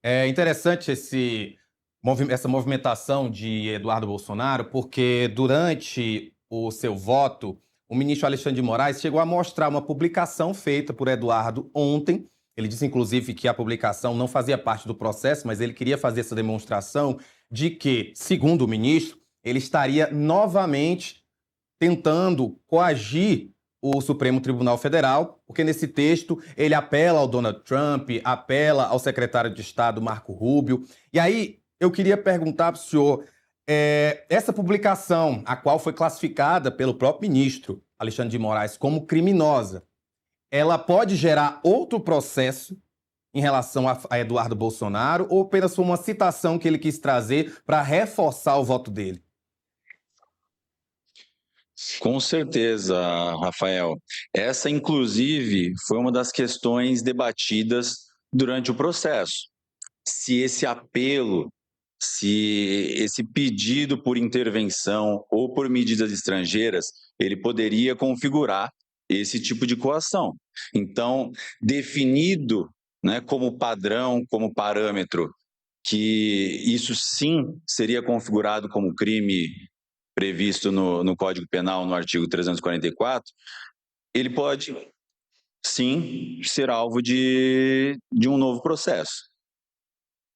É interessante essa movimentação de Eduardo Bolsonaro, porque durante o seu voto, o ministro Alexandre de Moraes chegou a mostrar uma publicação feita por Eduardo ontem. Ele disse, inclusive, que a publicação não fazia parte do processo, mas ele queria fazer essa demonstração de que, segundo o ministro, ele estaria novamente tentando coagir o Supremo Tribunal Federal, porque nesse texto ele apela ao Donald Trump, apela ao secretário de Estado Marco Rubio. E aí eu queria perguntar para o senhor, essa publicação, a qual foi classificada pelo próprio ministro Alexandre de Moraes como criminosa, ela pode gerar outro processo em relação a Eduardo Bolsonaro ou apenas foi uma citação que ele quis trazer para reforçar o voto dele? Com certeza, Rafael. Essa, inclusive, foi uma das questões debatidas durante o processo. Se esse apelo, se esse pedido por intervenção ou por medidas estrangeiras, ele poderia configurar esse tipo de coação. Então, definido, né, como padrão, como parâmetro, que isso sim seria configurado como crime previsto no Código Penal, no artigo 344, ele pode sim ser alvo de um novo processo.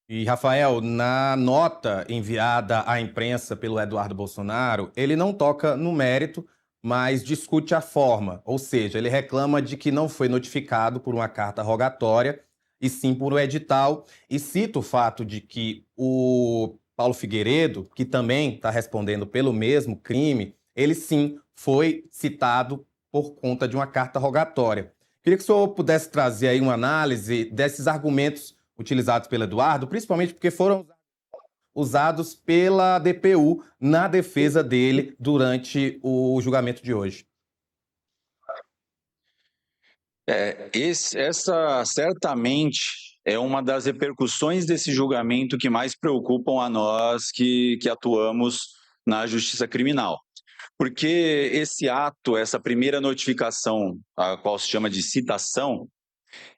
E, Rafael, na nota enviada à imprensa pelo Eduardo Bolsonaro, ele não toca no mérito, mas discute a forma, ou seja, ele reclama de que não foi notificado por uma carta rogatória, e sim por um edital, e cita o fato de que o Paulo Figueiredo, que também está respondendo pelo mesmo crime, ele sim foi citado por conta de uma carta rogatória. Queria que o senhor pudesse trazer aí uma análise desses argumentos utilizados pelo Eduardo, principalmente porque foram usados pela DPU na defesa dele durante o julgamento de hoje. Essa certamente é uma das repercussões desse julgamento que mais preocupam a nós que atuamos na justiça criminal. Porque esse ato, essa primeira notificação, a qual se chama de citação,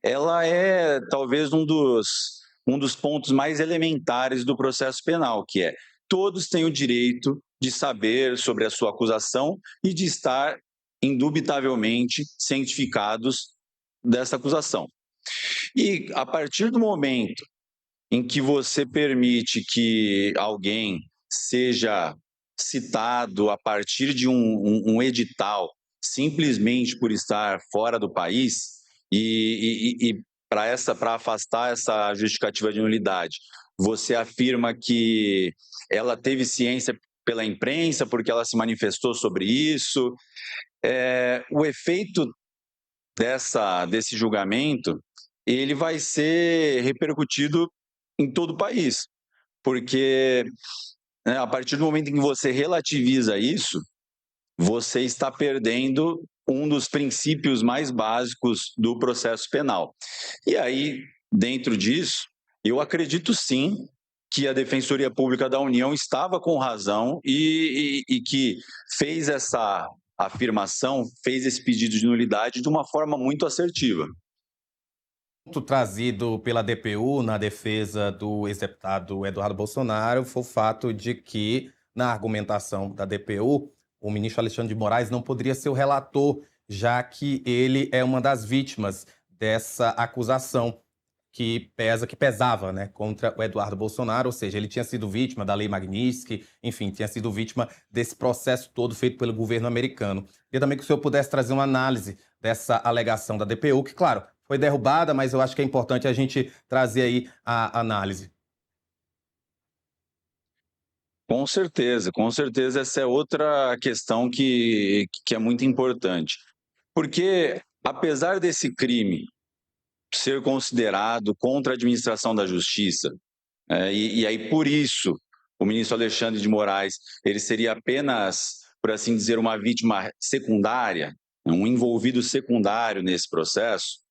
ela é talvez um dos pontos mais elementares do processo penal, que é todos têm o direito de saber sobre a sua acusação e de estar indubitavelmente cientificados dessa acusação. E a partir do momento em que você permite que alguém seja citado a partir de um edital, simplesmente por estar fora do país, e para afastar essa justificativa de nulidade, você afirma que ela teve ciência pela imprensa, porque ela se manifestou sobre isso. O efeito desse julgamento, ele vai ser repercutido em todo o país, porque, né, a partir do momento em que você relativiza isso, você está perdendo um dos princípios mais básicos do processo penal. E aí, dentro disso, eu acredito sim que a Defensoria Pública da União estava com razão e que fez essa afirmação, fez esse pedido de nulidade de uma forma muito assertiva. Ponto trazido pela DPU na defesa do ex-deputado Eduardo Bolsonaro foi o fato de que, na argumentação da DPU, o ministro Alexandre de Moraes não poderia ser o relator, já que ele é uma das vítimas dessa acusação que pesava, né, contra o Eduardo Bolsonaro, ou seja, ele tinha sido vítima da Lei Magnitsky, enfim, tinha sido vítima desse processo todo feito pelo governo americano. Queria também que o senhor pudesse trazer uma análise dessa alegação da DPU, que, claro, foi derrubada, mas eu acho que é importante a gente trazer aí a análise. Com certeza essa é outra questão que é muito importante. Porque, apesar desse crime ser considerado contra a administração da justiça, e aí por isso o ministro Alexandre de Moraes ele seria apenas, por assim dizer, uma vítima secundária, um envolvido secundário nesse processo,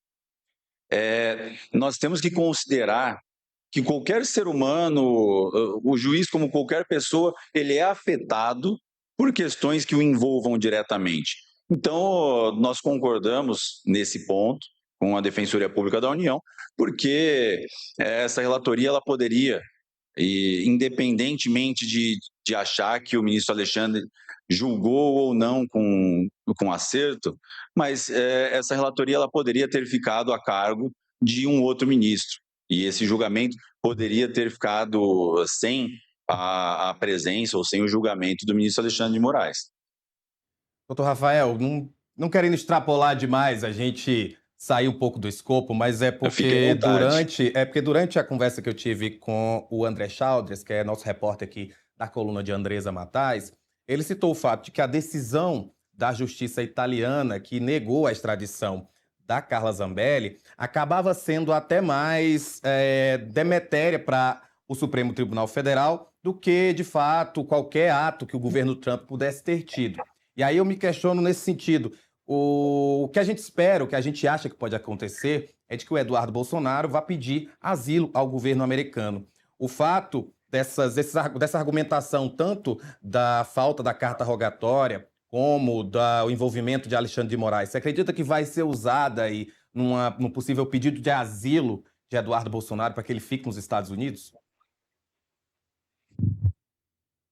nós temos que considerar que qualquer ser humano, o juiz, como qualquer pessoa, ele é afetado por questões que o envolvam diretamente. Então, nós concordamos nesse ponto com a Defensoria Pública da União, porque essa relatoria ela poderia, e independentemente de achar que o ministro Alexandre julgou ou não com acerto, mas essa relatoria ela poderia ter ficado a cargo de um outro ministro, e esse julgamento poderia ter ficado sem a presença ou sem o julgamento do ministro Alexandre de Moraes. Doutor Rafael, não querendo extrapolar demais, a gente sair um pouco do escopo, mas Fique à vontade. porque durante a conversa que eu tive com o André Chaldres, que é nosso repórter aqui da coluna de Andresa Matais, ele citou o fato de que a decisão da justiça italiana que negou a extradição da Carla Zambelli acabava sendo até mais demetéria para o Supremo Tribunal Federal do que, de fato, qualquer ato que o governo Trump pudesse ter tido. E aí eu me questiono nesse sentido. O que a gente espera, o que a gente acha que pode acontecer é de que o Eduardo Bolsonaro vá pedir asilo ao governo americano. O fato dessa argumentação, tanto da falta da carta rogatória, como do envolvimento de Alexandre de Moraes, você acredita que vai ser usada aí num possível pedido de asilo de Eduardo Bolsonaro para que ele fique nos Estados Unidos?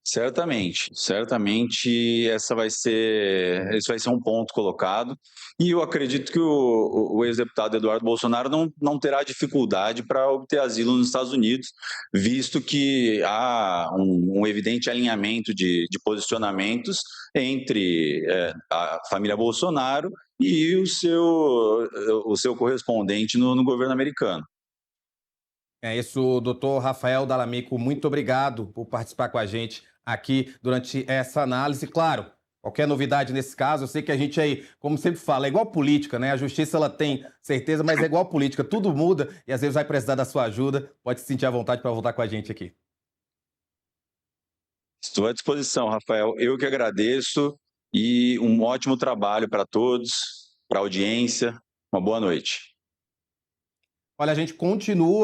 Certamente, certamente esse vai ser um ponto colocado, e eu acredito que o ex-deputado Eduardo Bolsonaro não terá dificuldade para obter asilo nos Estados Unidos, visto que há um evidente alinhamento de posicionamentos entre a família Bolsonaro e o seu correspondente no governo americano. É isso, doutor Rafael D'Alamico, muito obrigado por participar com a gente aqui durante essa análise. Claro, qualquer novidade nesse caso, eu sei que a gente aí, como sempre fala, é igual política, né? A justiça ela tem certeza, mas é igual política, tudo muda e às vezes vai precisar da sua ajuda. Pode se sentir à vontade para voltar com a gente aqui. Estou à disposição, Rafael. Eu que agradeço e um ótimo trabalho para todos, para a audiência. Uma boa noite. Olha, a gente continua